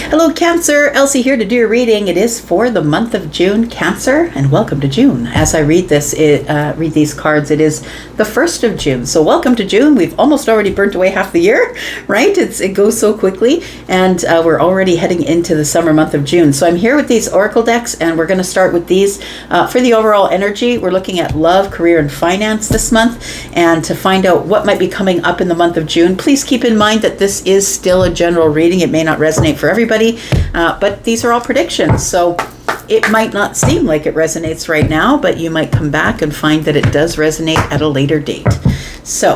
Hello Cancer, Elsie here to do a reading. It is for the month of June, Cancer, and welcome to June. As I read these cards, it is the 1st of June. So welcome to June. We've almost already burnt away half the year, right? It goes so quickly, and we're already heading into the summer month of June. So I'm here with these oracle decks, and we're going to start with these for the overall energy. We're looking at love, career, and finance this month, and to find out what might be coming up in the month of June. Please keep in mind that this is still a general reading. It may not resonate for everybody, but these are all predictions, so it might not seem like it resonates right now, but you might come back and find that it does resonate at a later date. So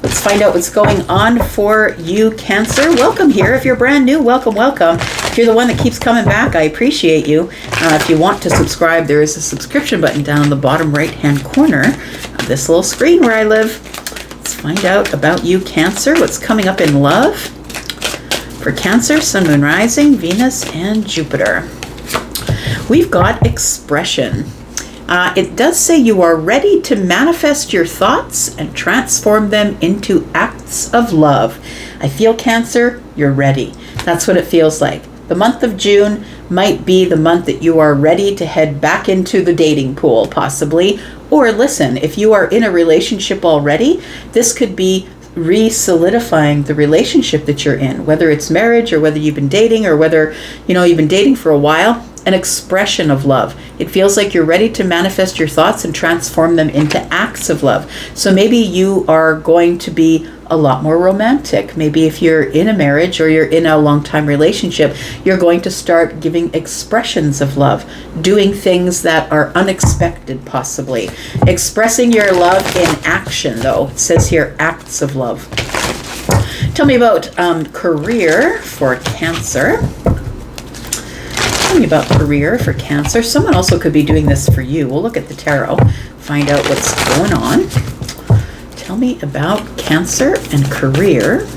let's find out what's going on for you, Cancer. Welcome here. If you're brand new, welcome. If you're the one that keeps coming back, I appreciate you. If you want to subscribe, there is a subscription button down in the bottom right-hand corner of this little screen where I live. Let's find out about you, Cancer. What's coming up in love for Cancer, Sun, Moon, Rising, Venus, and Jupiter. We've got expression. It does say you are ready to manifest your thoughts and transform them into acts of love. I feel, Cancer, you're ready. That's what it feels like. The month of June might be the month that you are ready to head back into the dating pool, possibly. Or listen, if you are in a relationship already, this could be re-solidifying the relationship that you're in, whether it's marriage or whether you've been dating or whether you've been dating for a while. An expression of love. It feels like you're ready to manifest your thoughts and transform them into acts of love. So maybe you are going to be a lot more romantic. Maybe if you're in a marriage or you're in a long-time relationship, you're going to start giving expressions of love, doing things that are unexpected, possibly. Expressing your love in action, though. It says here, acts of love. Tell me about career for Cancer. Tell me about career for Cancer. Someone also could be doing this for you. We'll look at the tarot, find out what's going on. Tell me about Cancer and career.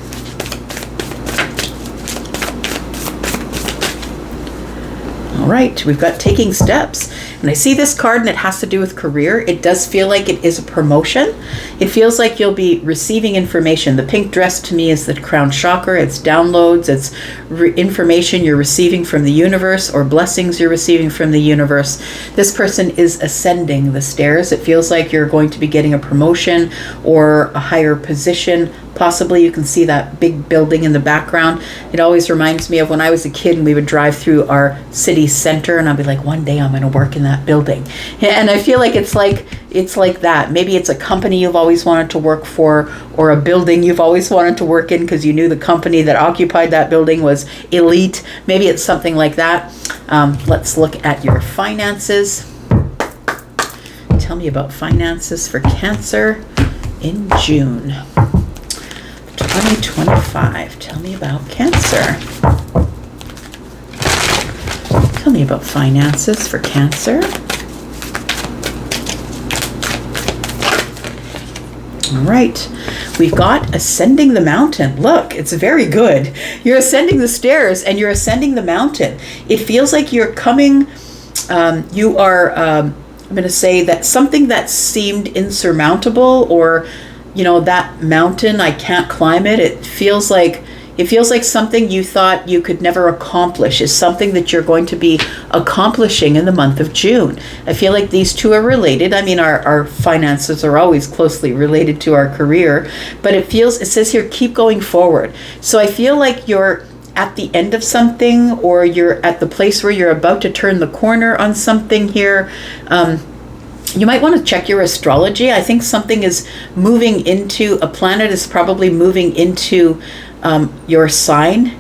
All right, we've got taking steps. And I see this card and it has to do with career. It does feel like it is a promotion. It feels like you'll be receiving information. The pink dress to me is the crown chakra. It's downloads. It's information you're receiving from the universe or blessings you're receiving from the universe. This person is ascending the stairs. It feels like you're going to be getting a promotion or a higher position. Possibly you can see that big building in the background. It always reminds me of when I was a kid and we would drive through our city center and I'd be like, one day I'm going to work in that building. And I feel like it's like that. Maybe it's a company you've always wanted to work for or a building you've always wanted to work in because you knew the company that occupied that building was elite. Maybe it's something like that. Let's look at your finances. Tell me about finances for Cancer in June 2025. Tell me about Cancer. Tell me about finances for Cancer. All right, we've got ascending the mountain. Look, it's very good. You're ascending the stairs and you're ascending the mountain. It feels like you're coming, I'm going to say that something that seemed insurmountable or that mountain, I can't climb it. It feels like something you thought you could never accomplish is something that you're going to be accomplishing in the month of June. I feel like these two are related. I mean, our finances are always closely related to our career, but it says here, keep going forward. So I feel like you're at the end of something or you're at the place where you're about to turn the corner on something here. You might want to check your astrology. I think something is moving into, a planet is probably moving into your sign.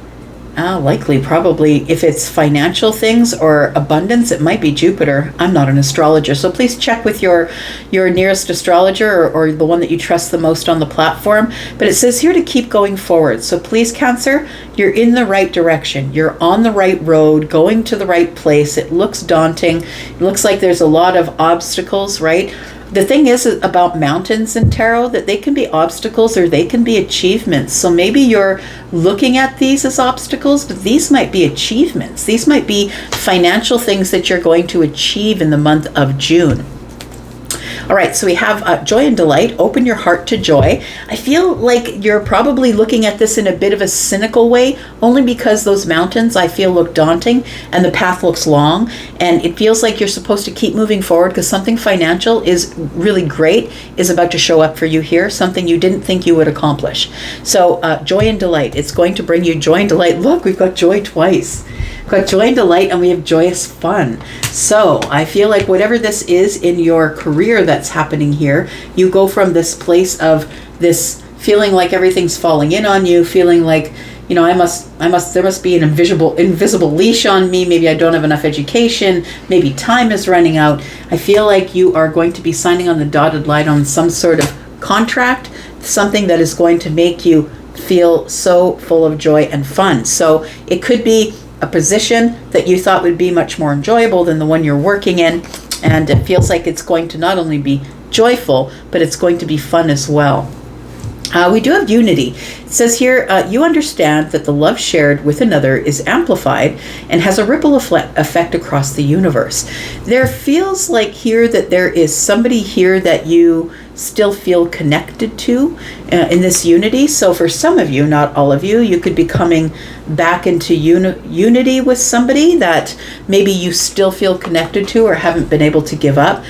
Likely, probably, if it's financial things or abundance, it might be Jupiter. I'm not an astrologer, so please check with your nearest astrologer or the one that you trust the most on the platform. But it says here to keep going forward. So please, Cancer, you're in the right direction. You're on the right road, going to the right place. It looks daunting. It looks like there's a lot of obstacles, right? The thing is about mountains in tarot that they can be obstacles or they can be achievements. So maybe you're looking at these as obstacles, but these might be achievements. These might be financial things that you're going to achieve in the month of June. All right, so we have joy and delight. Open your heart to joy. I feel like you're probably looking at this in a bit of a cynical way, only because those mountains I feel look daunting and the path looks long, and it feels like you're supposed to keep moving forward because something financial is really great is about to show up for you here, something you didn't think you would accomplish. So joy and delight. It's going to bring you joy and delight. Look, we've got joy twice. We've got joy and delight, and we have joyous fun. So I feel like whatever this is in your career that's happening here, you go from this place of this feeling like everything's falling in on you, feeling like, you know, there must be an invisible leash on me. Maybe I don't have enough education. Maybe time is running out. I feel like you are going to be signing on the dotted line on some sort of contract, something that is going to make you feel so full of joy and fun. So it could be a position that you thought would be much more enjoyable than the one you're working in, and it feels like it's going to not only be joyful, but it's going to be fun as well. We do have unity. It says here, you understand that the love shared with another is amplified and has a ripple effect across the universe. There feels like here that there is somebody here that you still feel connected to in this unity. So for some of you, not all of you, you could be coming back into unity with somebody that maybe you still feel connected to or haven't been able to give up.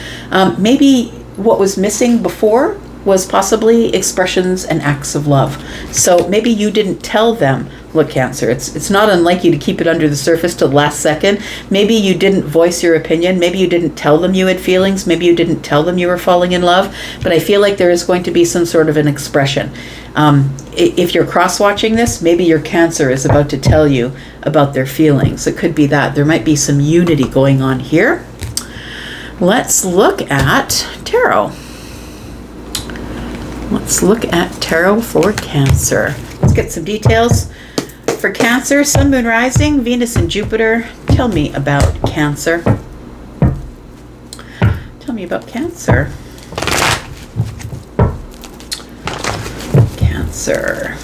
Maybe what was missing before was possibly expressions and acts of love. So maybe you didn't tell them, look, Cancer, it's not unlike you to keep it under the surface till the last second. Maybe you didn't voice your opinion. Maybe you didn't tell them you had feelings. Maybe you didn't tell them you were falling in love. But I feel like there is going to be some sort of an expression. If you're cross-watching this, maybe your Cancer is about to tell you about their feelings. It could be that. There might be some unity going on here. Let's look at tarot. Let's look at tarot for Cancer. Let's get some details for Cancer. Sun, Moon, Rising, Venus and Jupiter. Tell me about Cancer. Tell me about Cancer. Cancer.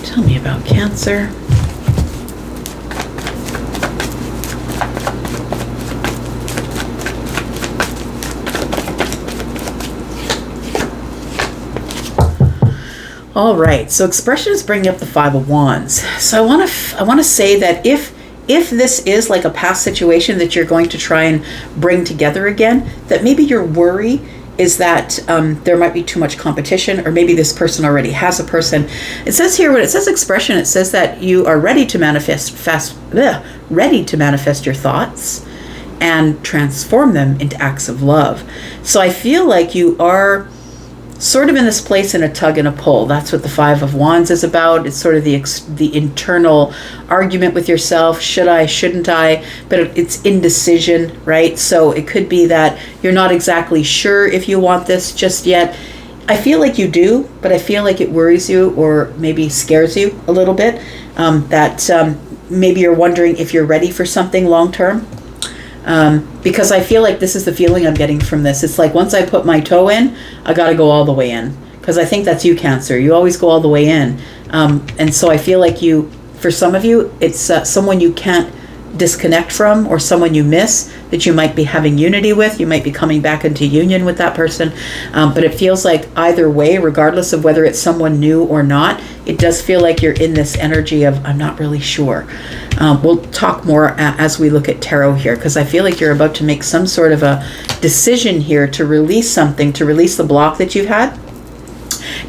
Tell me about Cancer. All right, so expressions bring up the Five of Wands. So I want to say that if this is like a past situation that you're going to try and bring together again, that maybe your worry is that there might be too much competition, or maybe this person already has a person. It says here, when it says expression, it says that you are ready to manifest your thoughts and transform them into acts of love. So I feel like you are sort of in this place in a tug and a pull. That's what the Five of Wands is about. It's sort of the internal argument with yourself. Should I, shouldn't I? But it's indecision, right? So it could be that you're not exactly sure if you want this just yet. I feel like you do, but I feel like it worries you or maybe scares you a little bit. Maybe you're wondering if you're ready for something long term. Because I feel like this is the feeling I'm getting from this. It's like once I put my toe in, I got to go all the way in. Because I think that's you, Cancer. You always go all the way in. And so I feel like for some of you, it's someone you can't disconnect from, or someone you miss that you might be having unity with. You might be coming back into union with that person. But it feels like either way, regardless of whether it's someone new or not, it does feel like you're in this energy of, I'm not really sure. We'll talk more as we look at tarot here, because I feel like you're about to make some sort of a decision here to release something, to release the block that you've had.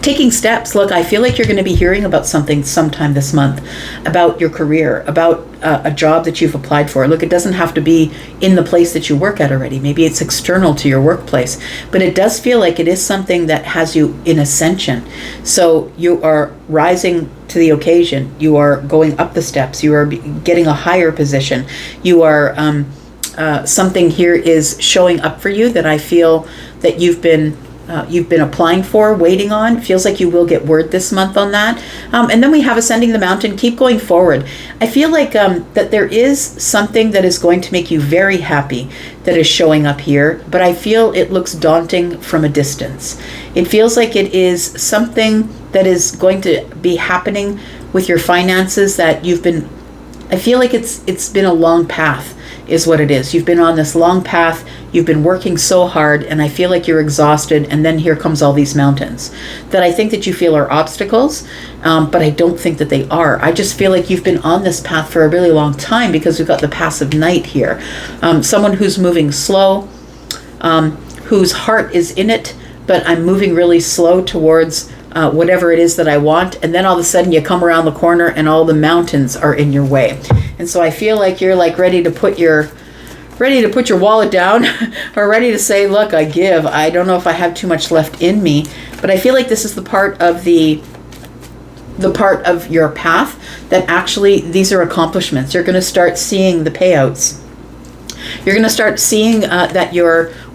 Taking steps. Look, I feel like you're going to be hearing about something sometime this month, about your career, about a job that you've applied for. Look, it doesn't have to be in the place that you work at already. Maybe it's external to your workplace, but it does feel like it is something that has you in ascension. So you are rising to the occasion. You are going up the steps. You are getting a higher position. You are, something here is showing up for you that I feel that you've been applying for, waiting on. It feels like you will get word this month on that. And then we have ascending the mountain. Keep going forward. I feel like that there is something that is going to make you very happy that is showing up here, but I feel it looks daunting from a distance. It feels like it is something that is going to be happening with your finances that you've been I feel like it's been a long path is what it is. You've been on this long path, you've been working so hard, and I feel like you're exhausted, and then here comes all these mountains that I think that you feel are obstacles, but I don't think that they are. I just feel like you've been on this path for a really long time because we've got the passive knight here. Someone who's moving slow, whose heart is in it, but I'm moving really slow towards whatever it is that I want, and then all of a sudden you come around the corner and all the mountains are in your way. And so I feel like you're like ready to put your wallet down or ready to say, look, I give. I don't know if I have too much left in me, but I feel like this is the part of the part of your path that actually these are accomplishments. You're going to start seeing the payouts. You're going to start seeing that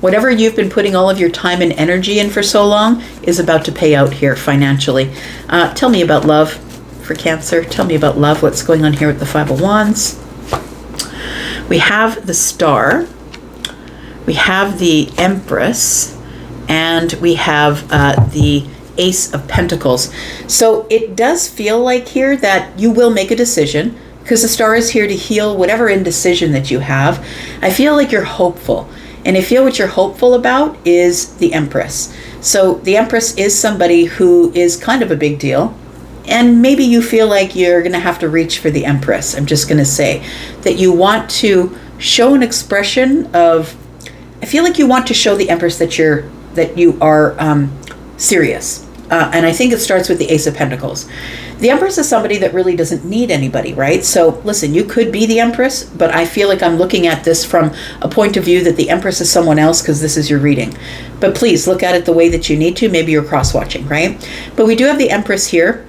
whatever you've been putting all of your time and energy in for so long is about to pay out here financially. Tell me about love for Cancer. Tell me about love. What's going on here with the Five of Wands? We have the Star. We have the Empress. And we have the Ace of Pentacles. So it does feel like here that you will make a decision, because the Star is here to heal whatever indecision that you have. I feel like you're hopeful. And I feel what you're hopeful about is the Empress. So the Empress is somebody who is kind of a big deal. And maybe you feel like you're going to have to reach for the Empress. I'm just going to say that you want to show an expression of, I feel like you want to show the Empress that you are serious. And I think it starts with the Ace of Pentacles. The Empress is somebody that really doesn't need anybody, right? So listen, you could be the Empress, but I feel like I'm looking at this from a point of view that the Empress is someone else because this is your reading. But please look at it the way that you need to. Maybe you're cross-watching, right? But we do have the Empress here.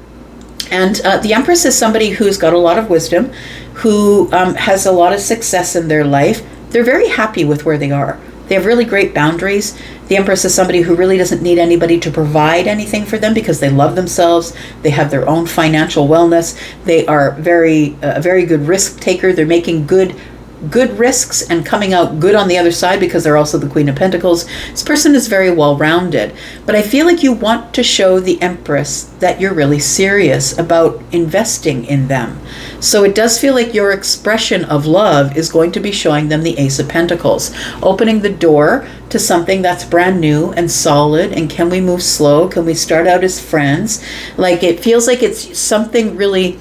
And the Empress is somebody who's got a lot of wisdom, who has a lot of success in their life. They're very happy with where they are. They have really great boundaries. The Empress is somebody who really doesn't need anybody to provide anything for them because they love themselves. They have their own financial wellness. They are a very good risk taker. They're making good risks and coming out good on the other side because they're also the Queen of Pentacles. This person is very well-rounded. But I feel like you want to show the Empress that you're really serious about investing in them. So it does feel like your expression of love is going to be showing them the Ace of Pentacles, opening the door to something that's brand new and solid. And can we move slow? Can we start out as friends? Like, it feels like it's something really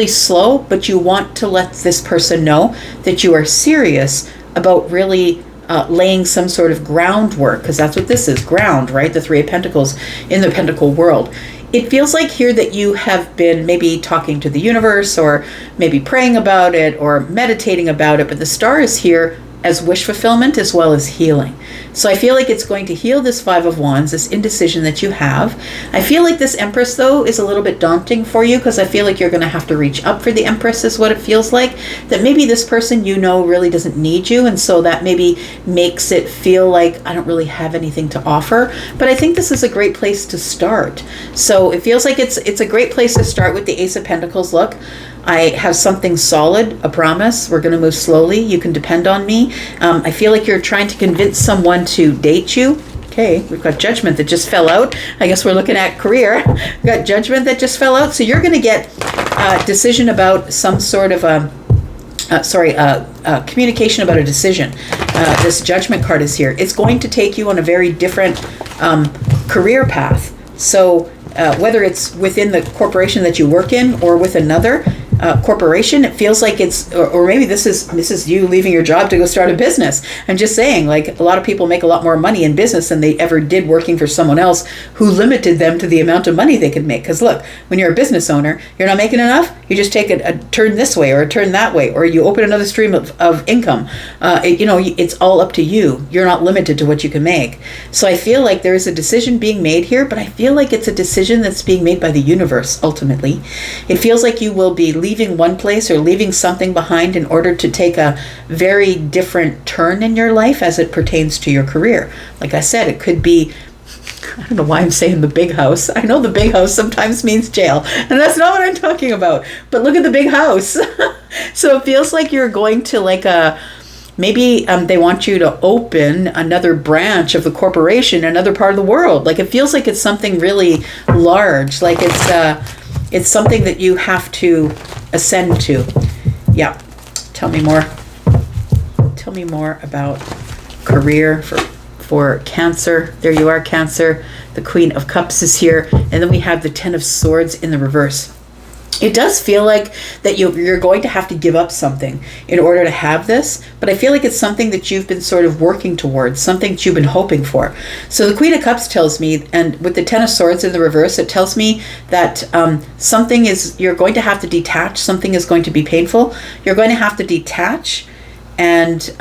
slow, but you want to let this person know that you are serious about really laying some sort of groundwork, because that's what this is, ground, right? The Three of Pentacles in the Pentacle world. It feels like here that you have been maybe talking to the universe or maybe praying about it or meditating about it, but the Star is here as wish fulfillment as well as healing. So I feel like it's going to heal this Five of Wands, this indecision that you have. I feel like this Empress, though, is a little bit daunting for you because I feel like you're going to have to reach up for the Empress is what it feels like. That maybe this person you know really doesn't need you, and so that maybe makes it feel like I don't really have anything to offer. But I think this is a great place to start. So it feels like it's a great place to start with the Ace of Pentacles. Look, I have something solid, a promise. We're going to move slowly. You can depend on me. I feel like you're trying to convince someone to date you. Okay, we've got Judgment that just fell out. I guess we're looking at career. We've got Judgment that just fell out. So you're going to get a decision about some sort of communication about a decision. This Judgment card is here. It's going to take you on a very different career path. So whether it's within the corporation that you work in or with another corporation, it feels like it's, or maybe this is you leaving your job to go start a business. I'm just saying, like, a lot of people make a lot more money in business than they ever did working for someone else who limited them to the amount of money they could make. Because look, when you're a business owner, you're not making enough, you just take a turn this way or a turn that way, or you open another stream of income. It's all up to you. You're not limited to what you can make. So I feel like there is a decision being made here, but I feel like it's a decision that's being made by the universe ultimately. It feels like you will be leaving one place or leaving something behind in order to take a very different turn in your life as it pertains to your career. Like I said, it could be, I don't know why I'm saying the big house. I know the big house sometimes means jail, and that's not what I'm talking about. But look at the big house. So it feels like you're going to maybe they want you to open another branch of the corporation in another part of the world. Like, it feels like it's something really large. Like it's something that you have to ascend to. Yeah. Tell me more. Tell me more about career for Cancer. There you are, Cancer. The Queen of Cups is here. And then we have the Ten of Swords in the reverse. It does feel like that you're going to have to give up something in order to have this, but I feel like it's something that you've been sort of working towards, something that you've been hoping for. So the Queen of Cups tells me, and with the Ten of Swords in the reverse, it tells me that you're going to have to detach, something is going to be painful. You're going to have to detach, and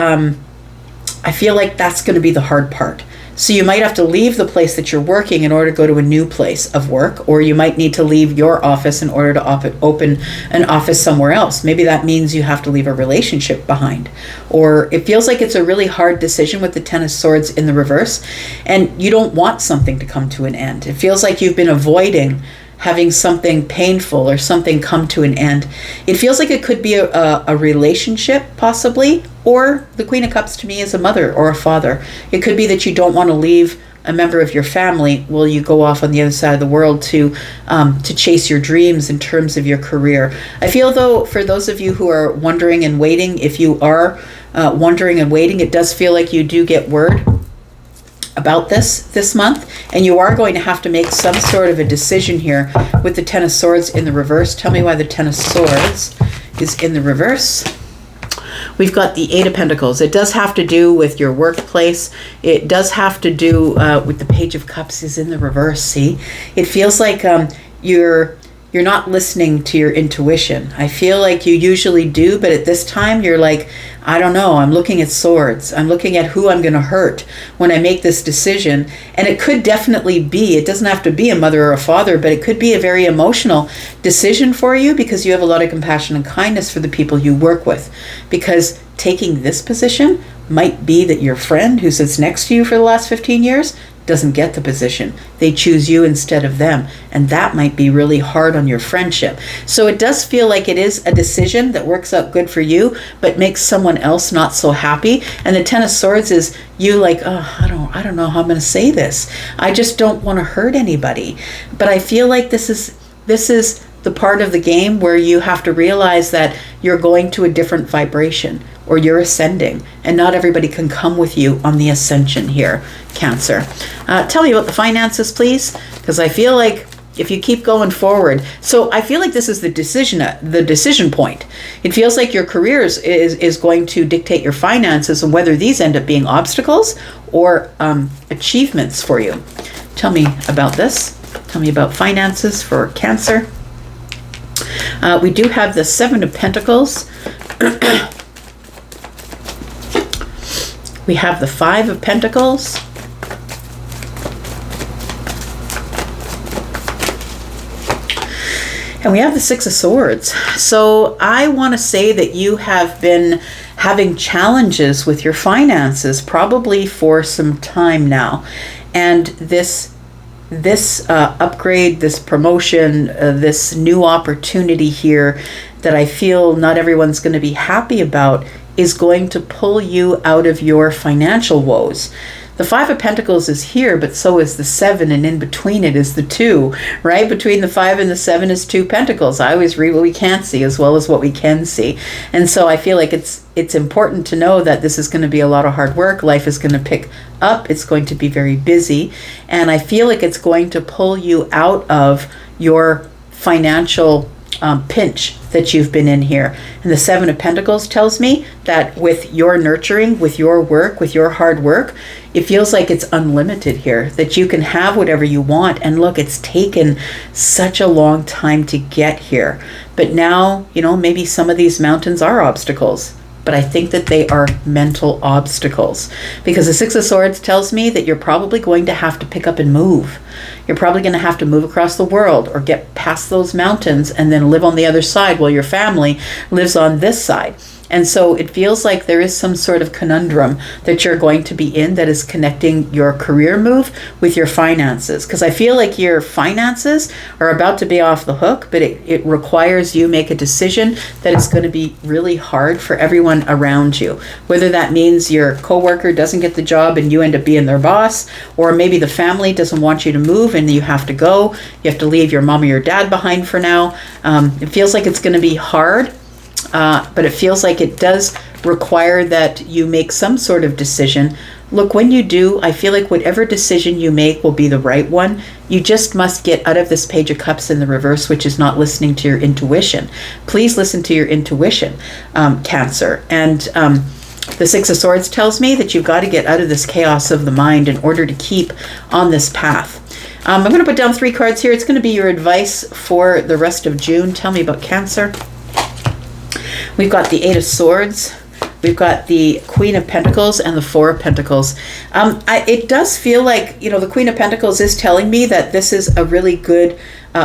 I feel like that's going to be the hard part. So you might have to leave the place that you're working in order to go to a new place of work, or you might need to leave your office in order to open an office somewhere else. Maybe that means you have to leave a relationship behind. Or it feels like it's a really hard decision with the Ten of Swords in the reverse, and you don't want something to come to an end. It feels like you've been avoiding having something painful or something come to an end. It feels like it could be a relationship, possibly, or the Queen of Cups to me is a mother or a father. It could be that you don't want to leave a member of your family while you go off on the other side of the world to chase your dreams in terms of your career. I feel, though, for those of you who are wondering and waiting, if you are wondering and waiting, it does feel like you do get word about this month, and you are going to have to make some sort of a decision here with the Ten of Swords in the reverse. Tell me why the Ten of Swords is in the reverse. We've got the Eight of Pentacles. It does have to do with your workplace. It does have to do with the Page of Cups is in the reverse. See, it feels like you're not listening to your intuition. I feel like you usually do, but at this time you're like, I don't know, I'm looking at swords. I'm looking at who I'm going to hurt when I make this decision. And it could definitely be, it doesn't have to be a mother or a father, but it could be a very emotional decision for you because you have a lot of compassion and kindness for the people you work with. Because taking this position might be that your friend who sits next to you for the last 15 years doesn't get the position. They choose you instead of them. And that might be really hard on your friendship. So it does feel like it is a decision that works out good for you, but makes someone else not so happy. And the Ten of Swords is you like, oh, I don't know how I'm going to say this. I just don't want to hurt anybody. But I feel like this is the part of the game where you have to realize that you're going to a different vibration, or you're ascending, and not everybody can come with you on the ascension here, Cancer. Tell me about the finances, please, because I feel like if you keep going forward, so I feel like this is the decision point. It feels like your career is going to dictate your finances and whether these end up being obstacles or achievements for you. Tell me about this. Tell me about finances for Cancer. We do have the Seven of Pentacles. We have the Five of Pentacles. And we have the Six of Swords. So I want to say that you have been having challenges with your finances probably for some time now. And this upgrade, this promotion, this new opportunity here that I feel not everyone's going to be happy about is going to pull you out of your financial woes. The Five of Pentacles is here, but so is the Seven, and in between it is the Two, right? Between the Five and the Seven is Two Pentacles. I always read what we can't see as well as what we can see. And so I feel like it's important to know that this is going to be a lot of hard work. Life is going to pick up. It's going to be very busy. And I feel like it's going to pull you out of your financial pinch that you've been in here. And the Seven of Pentacles tells me that with your nurturing, with your work, with your hard work, it feels like it's unlimited here, that you can have whatever you want. And look, it's taken such a long time to get here. But now, maybe some of these mountains are obstacles. But I think that they are mental obstacles, because the Six of Swords tells me that you're probably going to have to pick up and move. You're probably going to have to move across the world or get past those mountains and then live on the other side while your family lives on this side. And so it feels like there is some sort of conundrum that you're going to be in that is connecting your career move with your finances. Because I feel like your finances are about to be off the hook, but it requires you make a decision that is going to be really hard for everyone around you. Whether that means your coworker doesn't get the job and you end up being their boss, or maybe the family doesn't want you to move and you have to go. You have to leave your mom or your dad behind for now. It feels like it's going to be hard. but it feels like it does require that you make some sort of decision. Look, when you do, I feel like whatever decision you make will be the right one. You just must get out of this Page of Cups in the reverse, which is not listening to your intuition. Please listen to your intuition, Cancer. And the Six of Swords tells me that you've got to get out of this chaos of the mind in order to keep on this path. I'm going to put down 3 cards here. It's going to be your advice for the rest of June. Tell me about Cancer. We've got the 8 of Swords. We've got the Queen of Pentacles and the 4 of Pentacles. It does feel like, the Queen of Pentacles is telling me that this is a really good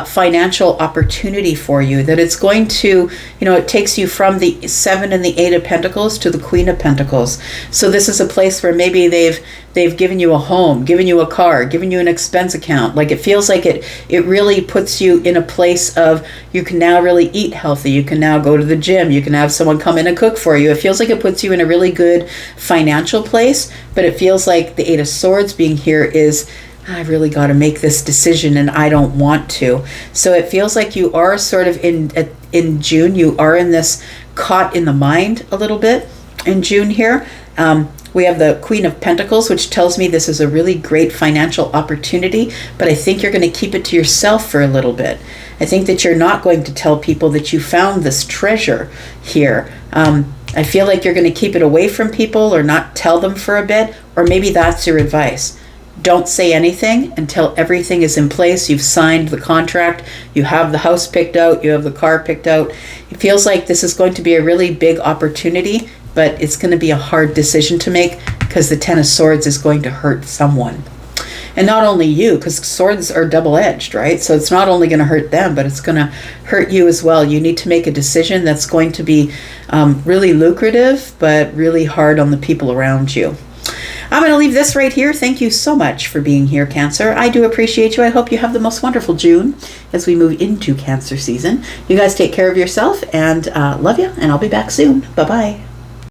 financial opportunity for you, that it's going to, it takes you from the 7 and the 8 of Pentacles to the Queen of Pentacles. So this is a place where maybe they've given you a home, given you a car, given you an expense account. Like, it feels like it really puts you in a place of, you can now really eat healthy. You can now go to the gym. You can have someone come in and cook for you. It feels like it puts you in a really good financial place, but it feels like the 8 of Swords being here is, I really got to make this decision and I don't want to. So it feels like you are sort of in June, you are in this caught in the mind a little bit in June here. We have the Queen of Pentacles, which tells me this is a really great financial opportunity, but I think you're going to keep it to yourself for a little bit. I think that you're not going to tell people that you found this treasure here. I feel like you're going to keep it away from people or not tell them for a bit, or maybe that's your advice. Don't say anything until everything is in place. You've signed the contract. You have the house picked out. You have the car picked out. It feels like this is going to be a really big opportunity, but it's going to be a hard decision to make because the 10 of Swords is going to hurt someone. And not only you, because swords are double-edged, right? So it's not only going to hurt them, but it's going to hurt you as well. You need to make a decision that's going to be really lucrative, but really hard on the people around you. I'm going to leave this right here. Thank you so much for being here, Cancer. I do appreciate you. I hope you have the most wonderful June as we move into Cancer season. You guys take care of yourself, and love you, and I'll be back soon. Bye-bye.